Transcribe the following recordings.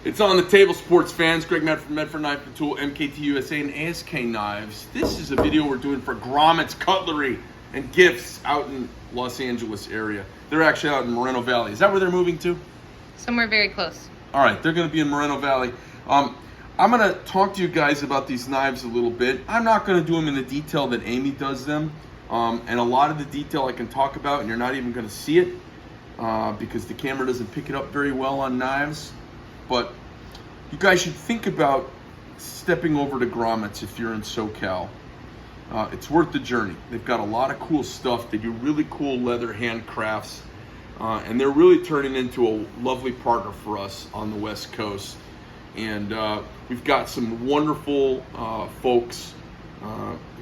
It's on the table, sports fans. Greg Med from Medford Knife and Tool, MKT USA, and ASK Knives. This is a video we're doing for Grommets Cutlery and Gifts out in Los Angeles area. They're actually out in Moreno Valley. Is that where they're moving to? Somewhere very close. All right, they're going to be in Moreno Valley. I'm going to talk to you guys about these knives a little bit. I'm not going to do them in the detail that Amy does them. And a lot of the detail I can talk about, and you're not even going to see it because the camera doesn't pick it up very well on knives. But you guys should think about stepping over to Grommets if you're in SoCal. It's worth the journey. They've got a lot of cool stuff. They do really cool leather handcrafts. And they're really turning into a lovely partner for us on the West Coast. And we've got some wonderful folks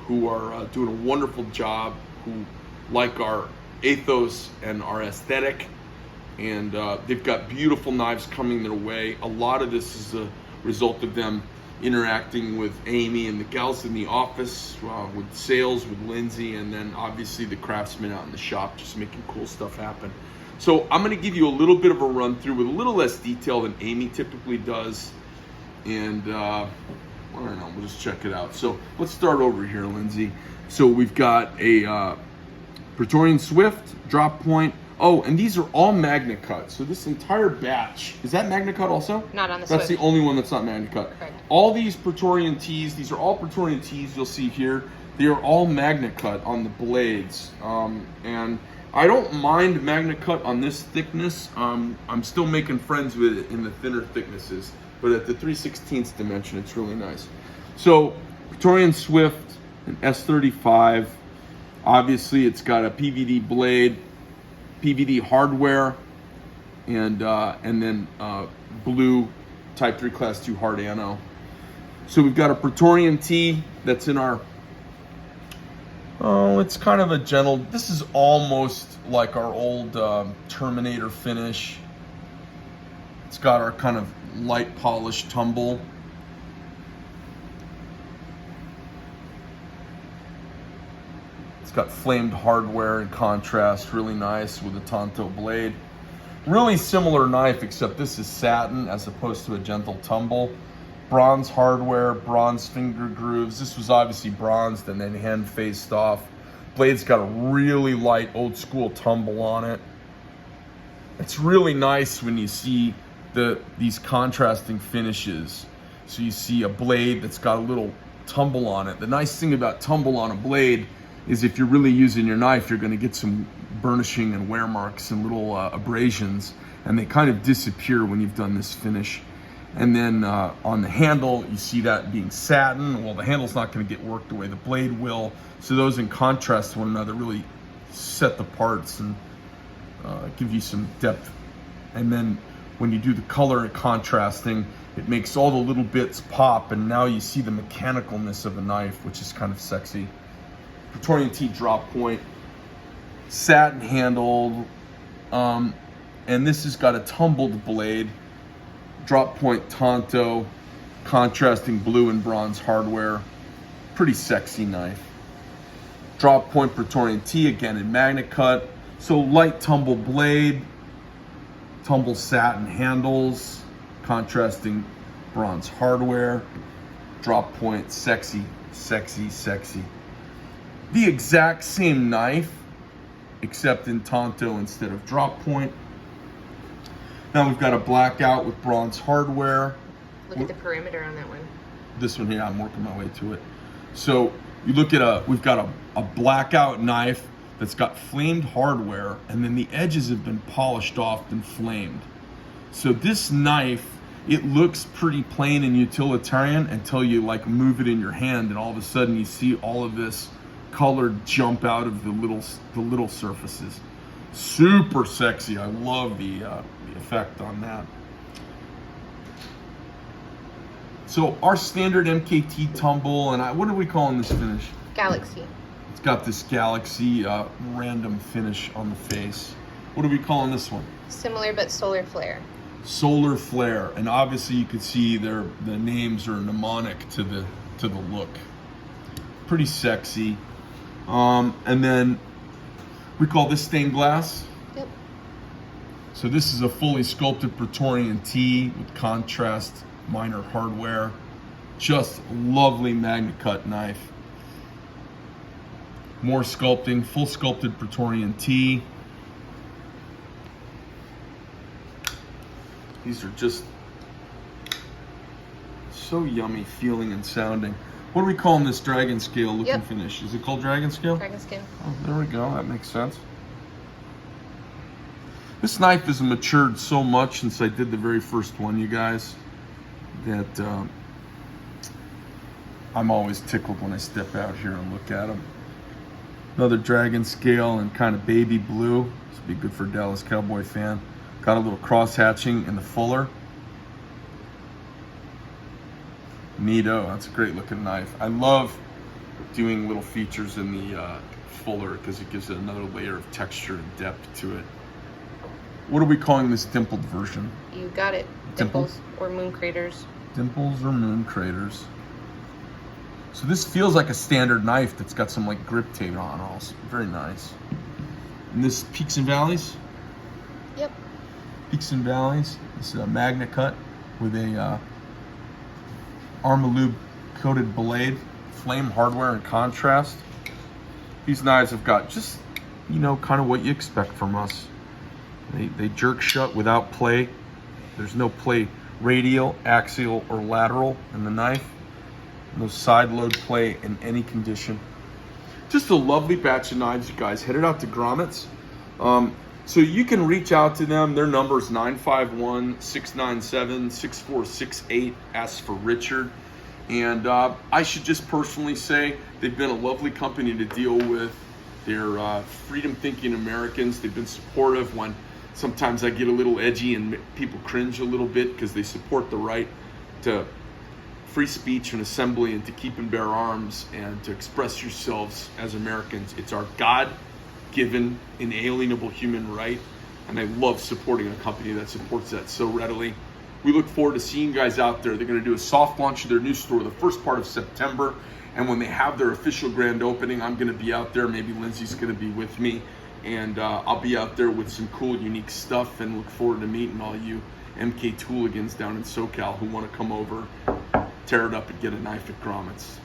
who are doing a wonderful job, who like our ethos and our aesthetic. And they've got beautiful knives coming their way. A lot of this is a result of them interacting with Amy and the gals in the office, with sales, with Lindsay, and then obviously the craftsmen out in the shop, just making cool stuff happen. So I'm going to give you a little bit of a run through with a little less detail than Amy typically does. And I don't know, we'll just check it out. So let's start over here, Lindsay. So we've got a Praetorian Swift, drop point. Oh, and these are all Magna Cut. So this entire batch, is that Magna Cut also? Not on the That's Swift. the only one that's not Magna Cut. Correct. All these Praetorian tees, these are all Praetorian tees you'll see here. They are all Magna Cut on the blades. And I don't mind Magna Cut on this thickness. I'm still making friends with it in the thinner thicknesses. But at the 3/16 dimension, it's really nice. So Praetorian Swift, an S35. Obviously, it's got a PVD blade, PVD hardware, and then blue Type 3 Class 2 hard ano. So we've got a Praetorian tee that's in our, it's kind of a gentle, this is almost like our old Terminator finish. It's got our kind of light polished tumble. It's got flamed hardware in contrast, really nice with a Tonto blade. Really similar knife, except this is satin as opposed to a gentle tumble. Bronze hardware, bronze finger grooves. This was obviously bronzed and then hand faced off. Blade's got a really light old school tumble on it. It's really nice when you see these contrasting finishes. So you see a blade that's got a little tumble on it. The nice thing about tumble on a blade is if you're really using your knife, you're going to get some burnishing and wear marks and little abrasions, and they kind of disappear when you've done this finish. And then on the handle, you see that being satin. Well, the handle's not going to get worked the way the blade will. So those in contrast to one another really set the parts and give you some depth. And then when you do the color and contrasting, it makes all the little bits pop, and now you see the mechanicalness of a knife, which is kind of sexy. Praetorian T drop point, satin handled, and this has got a tumbled blade, drop point Tonto, contrasting blue and bronze hardware. Pretty sexy knife. Drop point Praetorian T, again in Magna Cut. So light tumble blade, tumble satin handles, contrasting bronze hardware, drop point, sexy, sexy, sexy. The exact same knife, except in Tonto instead of drop point. Now we've got a blackout with bronze hardware. Look at the perimeter on that one. This one here, I'm working my way to it. So you look at we've got a blackout knife that's got flamed hardware, and then the edges have been polished off and flamed. So this knife, it looks pretty plain and utilitarian until you like move it in your hand, and all of a sudden you see all of this color jump out of the little surfaces. Super sexy. I love the effect on that. So our standard MKT tumble, and what are we calling this finish? Galaxy. It's got this galaxy random finish on the face. What are we calling this one? Similar but solar flare. Solar flare, and obviously you can see the names are mnemonic to the look. Pretty sexy. And then we call this stained glass. Yep. So this is a fully sculpted Praetorian T with contrast minor hardware. Just lovely Magna Cut knife. More sculpting, full sculpted Praetorian T. These are just so yummy feeling and sounding. What are we calling this dragon scale looking finish? Is it called dragon scale? Dragon skin. Oh, there we go. That makes sense. This knife has matured so much since I did the very first one, you guys, that I'm always tickled when I step out here and look at them. Another dragon scale in kind of baby blue. This would be good for a Dallas Cowboy fan. Got a little cross hatching in the fuller. Neato, that's a great looking knife. I love doing little features in the fuller because it gives it another layer of texture and depth to it. What are we calling this dimpled version? You got it. Dimples or moon craters. Dimples or moon craters. So this feels like a standard knife that's got some like grip tape on also. Very nice. And this Peaks and Valleys? Yep. Peaks and Valleys. This is a Magna Cut with a Armalube coated blade, flame hardware and contrast. These knives have got just, you know, kind of what you expect from us. They jerk shut without play. There's no play radial, axial, or lateral in the knife. No side load play in any condition. Just a lovely batch of knives, you guys. Headed out to Grommets. So you can reach out to them. Their number is 951-697-6468. Ask for Richard. And I should just personally say they've been a lovely company to deal with. They're freedom-thinking Americans. They've been supportive when sometimes I get a little edgy and people cringe a little bit because they support the right to free speech and assembly and to keep and bear arms and to express yourselves as Americans. It's our God-given, inalienable human right, and I love supporting a company that supports that so readily. We look forward to seeing you guys out there. They're going to do a soft launch of their new store the first part of September, and when they have their official grand opening, I'm going to be out there. Maybe Lindsay's going to be with me, and I'll be out there with some cool, unique stuff, and look forward to meeting all you MK Tooligans down in SoCal who want to come over, tear it up, and get a knife at Grommets.